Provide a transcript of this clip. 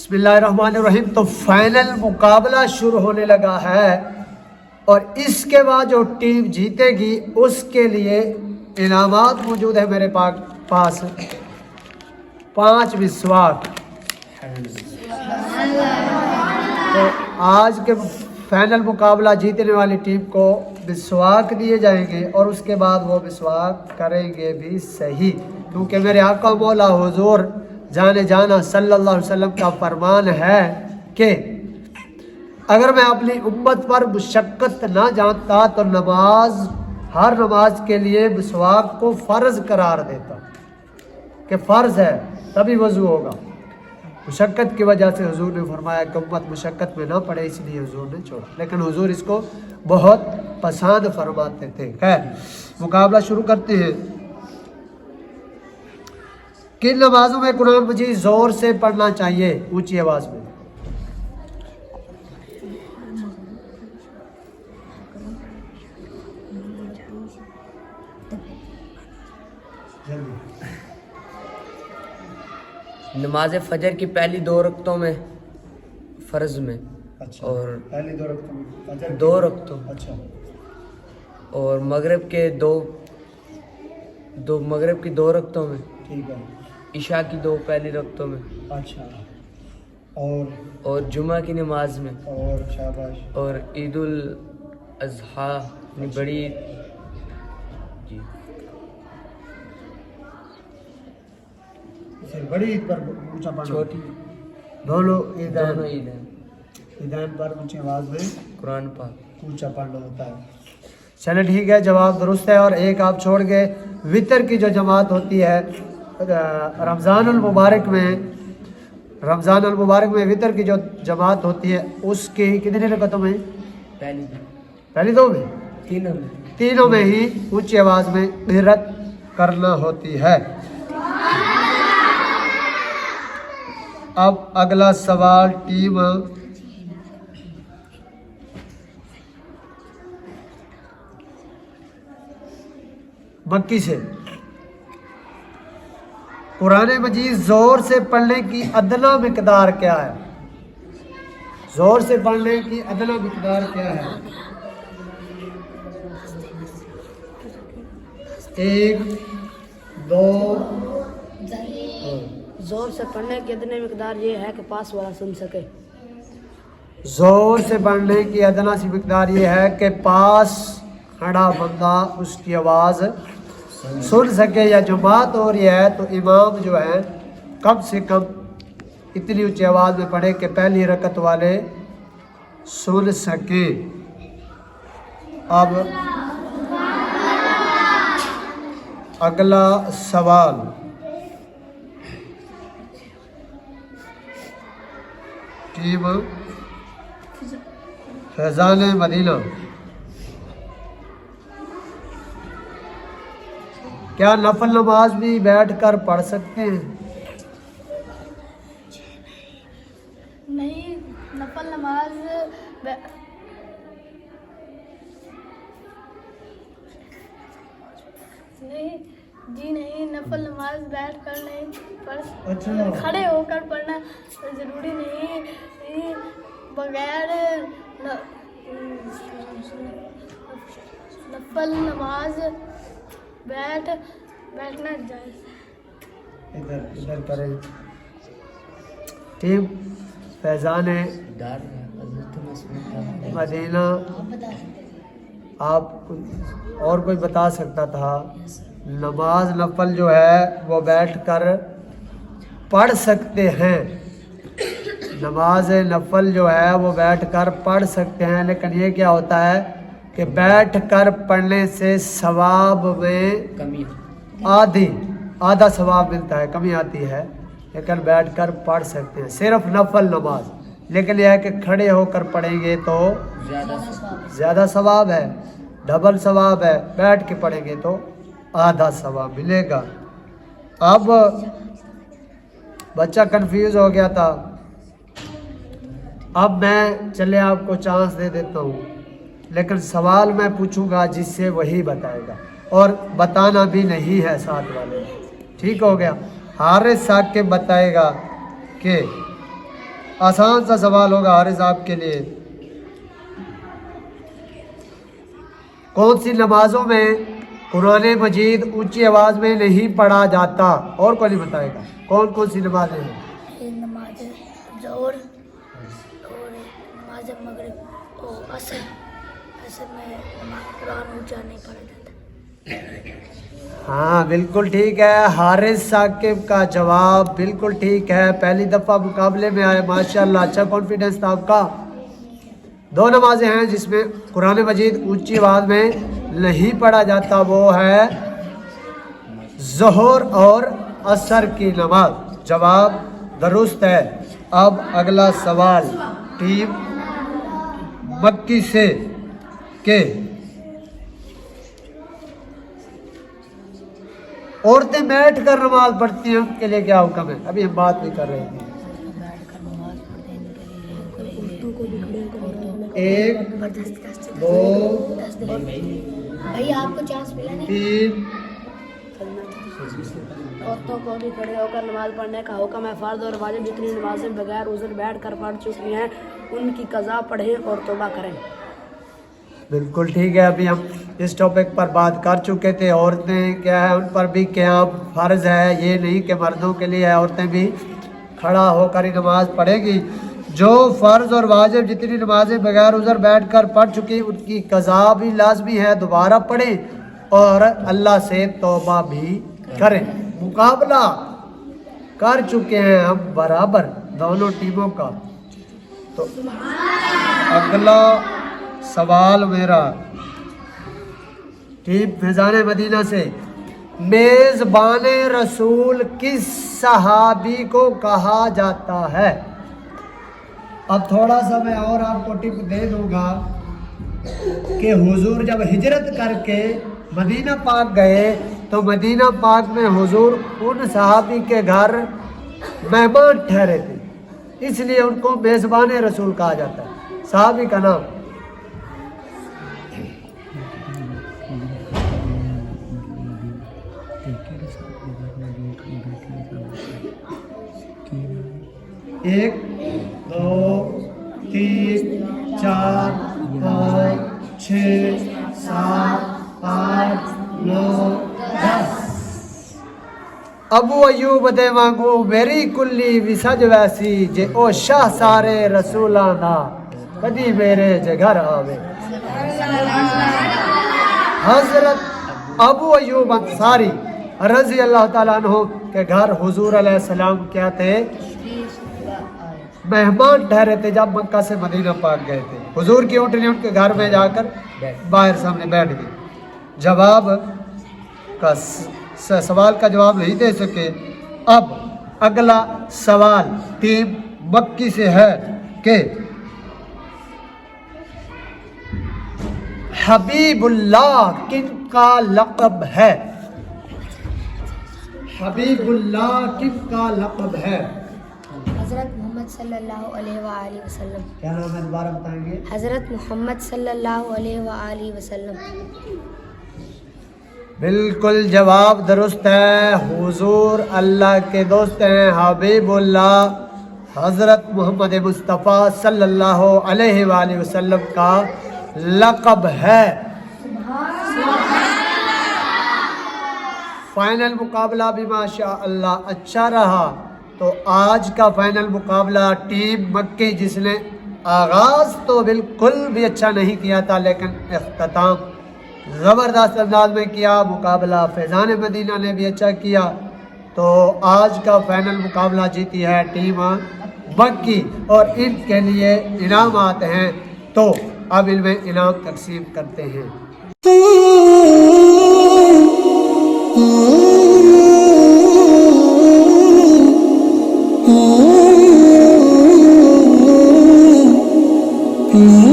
बिस्मिल्लाहिर्रहमानिर्रहीम। तो फाइनल मुकाबला शुरू होने लगा है और इसके बाद जो टीम जीतेगी उसके लिए इनामात मौजूद है मेरे पास 5 मिसवाक। तो आज के फाइनल मुकाबला जीतने वाली टीम को मिसवाक दिए जाएंगे और उसके बाद वो मिसवाक करेंगे भी सही, क्योंकि मेरे आका मौला हुजूर जाने जाना सल्लल्लाहु अलैहि वसल्लम का फरमान है कि अगर मैं अपनी उम्मत पर मुशक्कत ना जानता तो हर नमाज के लिए मिसवाक को फ़र्ज़ करार देता कि फ़र्ज़ है, तभी वज़ू होगा। मुशक्कत की वजह से हुजूर ने फरमाया कि उम्मत मुशक्कत में ना पड़े, इसलिए हुजूर ने छोड़ा, लेकिन हुजूर इसको बहुत पसंद फरमाते थे। खैर, मुकाबला शुरू करते हैं। किन नमाजों में कुरान मजीद ज़ोर से पढ़ना चाहिए? ऊंची आवाज़ में। नमाज फजर की पहली 2 रकतों में फ़र्ज़ में। अच्छा, और पहली 2 रकतों में फजर 2 रकतों। अच्छा। और मगरिब के मगरिब की 2 रकतों में। ठीक है। इशा की 2 पहली रकतों में। अच्छा। और जुमा की नमाज में। और शाबाश। और ईदुल अज़हा बड़ी जी बड़ी ईद पर ऊंचा पढ़ना, छोटी दोनों ईदैन ईदैन पर ऊंची आवाज़ में कुरान पाक ऊंचा पढ़ना होता है। चलो ठीक है, जवाब दुरुस्त है। और एक आप छोड़ गए, वितर की जो जमात होती है रमज़ानुल मुबारक में वितर की जो जमात होती है उसकी कितनी रकतों में? पहली 2 में, तीनों में ही ऊंची आवाज़ में क़िरात करना होती है। अब अगला सवाल टीम मक्की से। कुरान मजीद ज़ोर से पढ़ने की अदना मिक़दार क्या है? ज़ोर से पढ़ने की अदना मिक़दार क्या है? 1 2 जोर से पढ़ने की अदना मिकदार ये है कि पास वाला सुन सके। जोर से पढ़ने की अदना सी मिकदार ये है कि पास खड़ा बंदा उसकी आवाज़ सुन सके, या जमात हो रही है तो इमाम जो है कम से कम इतनी ऊंची आवाज़ में पढ़े कि पहली रकत वाले सुन सके। अब अगला सवाल टीम फैज़ान मदीना। क्या नफल नमाज भी बैठ कर पढ़ सकते हैं? नहीं, नफल नमाज नहीं, नफल नमाज बैठ कर नहीं पढ़। अच्छा। खड़े होकर पढ़ना ज़रूरी नहीं, बगैर नफल नमाज बैठना जायज़। इधर करें। टीम फैज़ान मदीना, आप और कोई बता सकता था? नमाज नफल जो है वो बैठ कर पढ़ सकते हैं। नमाज नफल जो है वो बैठ कर पढ़ सकते हैं, लेकिन ये क्या होता है कि बैठ कर पढ़ने से सवाब में कमी, आधा सवाब मिलता है, कमी आती है। लेकिन बैठ कर पढ़ सकते हैं सिर्फ नफल नमाज। लेकिन यह है कि खड़े होकर पढ़ेंगे तो ज़्यादा सवाब है, डबल सवाब है। बैठ के पढ़ेंगे तो आधा सवाब मिलेगा। अब बच्चा कंफ्यूज हो गया था, अब मैं चले आपको चांस दे देता हूँ, लेकिन सवाल मैं पूछूंगा जिससे वही बताएगा, और बताना भी नहीं है साथ वाले। ठीक हो गया? हारिस साकिब बताएगा कि आसान सा सवाल होगा हारिस आपके लिए। कौन सी नमाजों में कुरान मजीद ऊंची आवाज़ में नहीं पढ़ा जाता? और कौन नहीं बताएगा कौन कौन सी नमाजें हैं? नमाज ज़ोहर और नमाज मगरिब और असर। असर में कुरान ऊंचा नहीं पढ़ा जाता। हाँ बिल्कुल ठीक है, हारिस साकिब का जवाब बिल्कुल ठीक है। पहली दफ़ा मुकाबले में आए, माशाल्लाह, अच्छा कॉन्फिडेंस था आपका। दो नमाजें हैं जिसमें कुरान मजीद ऊंची आवाज़ में नहीं पढ़ा जाता, वो है ज़ोहर और असर की नमाज। जवाब दुरुस्त है। अब अगला सवाल टीम मक्की से के औरतें बैठ कर नमाज पढ़ती हैं, उनके लिए क्या हुक्म है? अभी हम बात नहीं कर रहे थे। एक, दो, भैया आपको चांस मिला नहीं। तीन, औरतों को भी खड़े होकर नमाज पढ़ने का हुक्म है। फर्ज और वाजिब जितनी नमाजें बगैर उज़र बैठ कर पढ़ चुकी हैं उनकी कज़ा पढ़ें और तौबा करें। बिल्कुल ठीक है। अभी हम इस टॉपिक पर बात कर चुके थे। औरतें क्या है, उन पर भी क्या फ़र्ज है, ये नहीं कि मर्दों के लिए है। औरतें भी खड़ा होकर ही नमाज पढ़ेगी। जो फ़र्ज और वाजिब जितनी नमाजें बगैर उज़र बैठ कर पढ़ चुकी उनकी कज़ा भी लाजमी है, दोबारा पढ़ें और अल्लाह से तौबा भी करें। मुकाबला कर चुके हैं हम बराबर दोनों टीमों का। तो अगला सवाल मेरा टीम फैज़ान मदीना से, मेज़बान रसूल किस सहाबी को कहा जाता है? अब थोड़ा सा मैं और आपको टिप दे दूंगा कि हुजूर जब हिजरत करके मदीना पाक गए तो मदीना पाक में हुजूर उन सहाबी के घर मेहमान ठहरे थे, इसलिए उनको मेज़बान रसूल कहा जाता है। सहाबी का नाम एक, दो, तीन, चार, पाँच, 6, 7, 8, 9, 10। अबू अयूब दे वांगू मेरी कुल्ली विसज वैसी जे ओ शाह सारे रसूला ना कदी मेरे जे घर आवे। हजरत अबू अयूब अंसारी रजी अल्लाह ताला अन्हु के घर हुजूर अलैहिस्सलाम क्या थे? मेहमान ठहरे थे जब मक्का से मदीना पाक गए थे। हुजूर की ऊँटनी उनके घर में जाकर बाहर सामने बैठ गई। जवाब का सवाल का जवाब नहीं दे सके। अब अगला सवाल टीम मक्की से है कि हबीबुल्लाह किनका लक़ब है? हबीबुल्लाह किनका लक़ब है? हज़रत मोहम्मद सल्लल्लाहु अलैहि वसल्लम। क्या नाम है, दोबारा बताएंगे? हज़रत मोहम्मद सल्लल्लाहु अलैहि वसल्लम। बिल्कुल जवाब दुरुस्त है। हुजूर अल्लाह के दोस्त हैं। हबीबुल्लाह हज़रत मोहम्मद मुस्तफ़ा सल्लल्लाहु अलैहि वसल्लम का लक़ब है। फाइनल मुकाबला भी माशाअल्लाह अच्छा रहा। तो आज का फाइनल मुकाबला टीम मक्की, जिसने आगाज़ तो बिल्कुल भी अच्छा नहीं किया था लेकिन इख्तिताम ज़बरदस्त अंदाज में किया। मुकाबला फैज़ान मदीना ने भी अच्छा किया। तो आज का फाइनल मुकाबला जीती है टीम मक्की और इनके लिए इनाम आते हैं। तो अब इनमें इनाम तकसीम करते हैं। Mm-hmm.